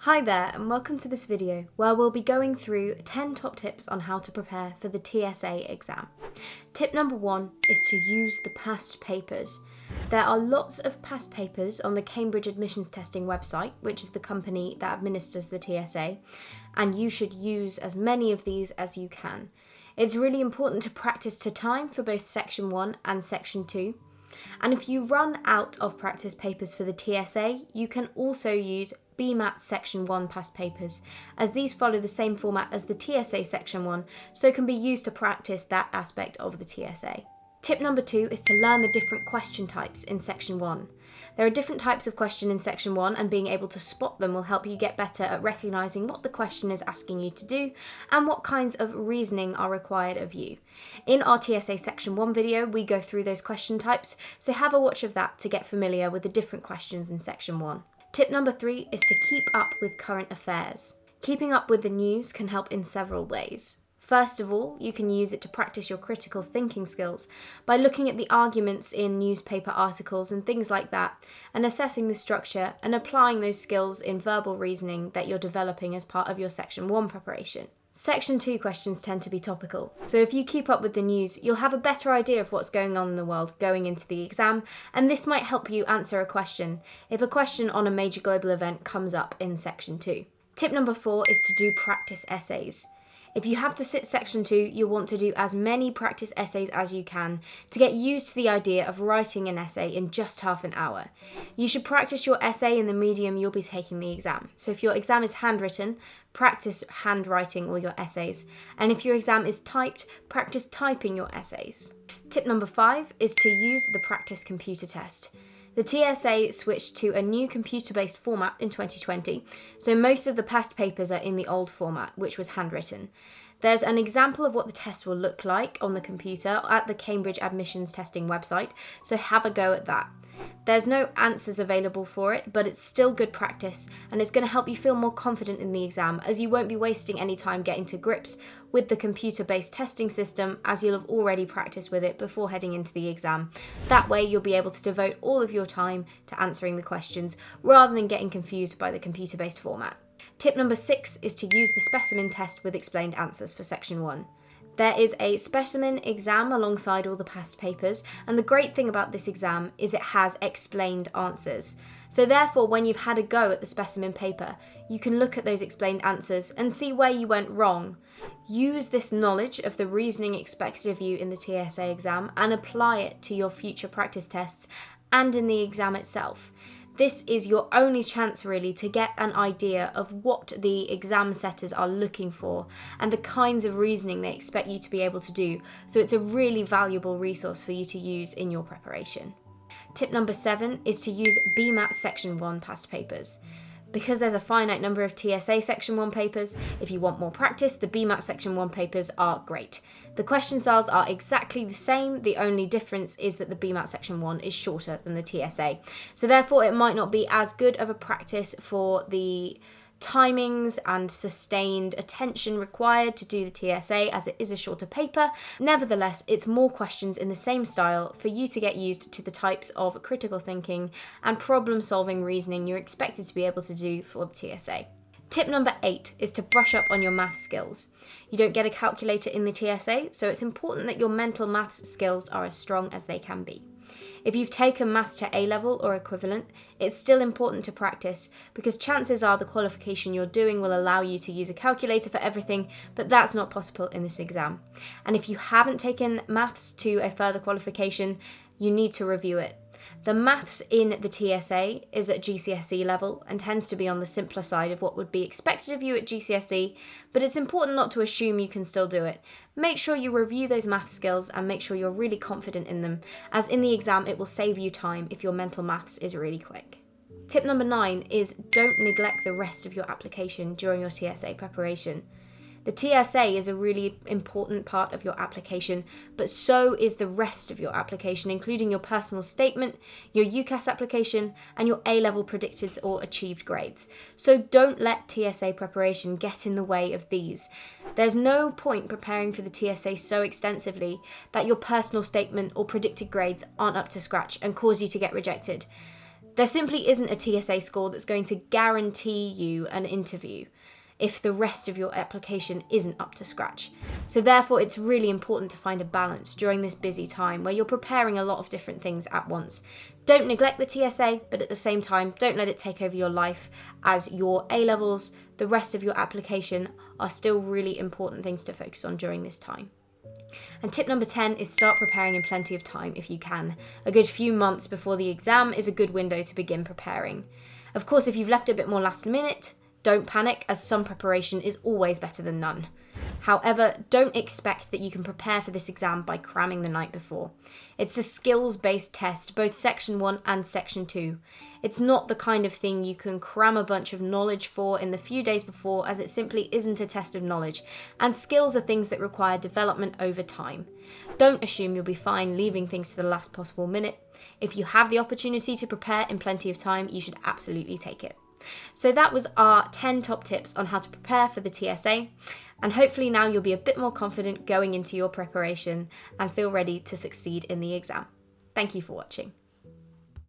Hi there and welcome to this video where we'll be going through 10 top tips on how to prepare for the TSA exam. Tip number 1 is to use the past papers. There are lots of past papers on the Cambridge admissions testing website, which is the company that administers the TSA, and you should use as many of these as you can. It's really important to practice to time for both Section 1 and Section 2. And if you run out of practice papers for the TSA, you can also use BMAT Section 1 past papers, as these follow the same format as the TSA Section 1, so can be used to practice that aspect of the TSA. Tip number 2 is to learn the different question types in Section 1. There are different types of question in Section 1, and being able to spot them will help you get better at recognising what the question is asking you to do and what kinds of reasoning are required of you. In our TSA Section 1 video, we go through those question types, so have a watch of that to get familiar with the different questions in Section 1. Tip number 3 is to keep up with current affairs. Keeping up with the news can help in several ways. First of all, you can use it to practice your critical thinking skills by looking at the arguments in newspaper articles and things like that, and assessing the structure and applying those skills in verbal reasoning that you're developing as part of your Section 1 preparation. Section 2 questions tend to be topical, so if you keep up with the news, you'll have a better idea of what's going on in the world going into the exam, and this might help you answer a question if a question on a major global event comes up in Section 2. Tip number 4 is to do practice essays. If you have to sit Section 2, you'll want to do as many practice essays as you can to get used to the idea of writing an essay in just half an hour. You should practice your essay in the medium you'll be taking the exam. So if your exam is handwritten, practice handwriting all your essays. And if your exam is typed, practice typing your essays. Tip number 5 is to use the practice computer test. The TSA switched to a new computer-based format in 2020, so most of the past papers are in the old format, which was handwritten. There's an example of what the test will look like on the computer at the Cambridge admissions testing website, so have a go at that. There's no answers available for it, but it's still good practice, and it's going to help you feel more confident in the exam, as you won't be wasting any time getting to grips with the computer-based testing system, as you'll have already practiced with it before heading into the exam. That way you'll be able to devote all of your time to answering the questions, rather than getting confused by the computer-based format. Tip number 6 is to use the specimen test with explained answers for Section 1. There is a specimen exam alongside all the past papers, and the great thing about this exam is it has explained answers. So therefore, when you've had a go at the specimen paper, you can look at those explained answers and see where you went wrong. Use this knowledge of the reasoning expected of you in the TSA exam and apply it to your future practice tests and in the exam itself. This is your only chance really to get an idea of what the exam setters are looking for and the kinds of reasoning they expect you to be able to do, so it's a really valuable resource for you to use in your preparation. Tip number 7 is to use BMAT Section 1 past papers. Because there's a finite number of TSA Section 1 papers, if you want more practice, the BMAT Section 1 papers are great. The question styles are exactly the same, the only difference is that the BMAT Section 1 is shorter than the TSA. So therefore it might not be as good of a practice for the timings and sustained attention required to do the TSA, as it is a shorter paper. Nevertheless, it's more questions in the same style for you to get used to the types of critical thinking and problem-solving reasoning you're expected to be able to do for the TSA. Tip number 8 is to brush up on your math skills. You don't get a calculator in the TSA, so it's important that your mental maths skills are as strong as they can be. If you've taken maths to A-level or equivalent, it's still important to practice, because chances are the qualification you're doing will allow you to use a calculator for everything, but that's not possible in this exam. And if you haven't taken maths to a further qualification, you need to review it. The maths in the TSA is at GCSE level and tends to be on the simpler side of what would be expected of you at GCSE, but it's important not to assume you can still do it. Make sure you review those math skills and make sure you're really confident in them, as in the exam it will save you time if your mental maths is really quick. Tip number 9 is don't neglect the rest of your application during your TSA preparation. The TSA is a really important part of your application, but so is the rest of your application, including your personal statement, your UCAS application, and your A-level predicted or achieved grades. So don't let TSA preparation get in the way of these. There's no point preparing for the TSA so extensively that your personal statement or predicted grades aren't up to scratch and cause you to get rejected. There simply isn't a TSA score that's going to guarantee you an interview if the rest of your application isn't up to scratch. So therefore, it's really important to find a balance during this busy time where you're preparing a lot of different things at once. Don't neglect the TSA, but at the same time, don't let it take over your life, as your A-levels, the rest of your application, are still really important things to focus on during this time. And tip number 10 is start preparing in plenty of time if you can. A good few months before the exam is a good window to begin preparing. Of course, if you've left it a bit more last minute, don't panic, as some preparation is always better than none. However, don't expect that you can prepare for this exam by cramming the night before. It's a skills-based test, both Section 1 and Section 2. It's not the kind of thing you can cram a bunch of knowledge for in the few days before, as it simply isn't a test of knowledge, and skills are things that require development over time. Don't assume you'll be fine leaving things to the last possible minute. If you have the opportunity to prepare in plenty of time, you should absolutely take it. So that was our 10 top tips on how to prepare for the TSA, and hopefully now you'll be a bit more confident going into your preparation and feel ready to succeed in the exam. Thank you for watching.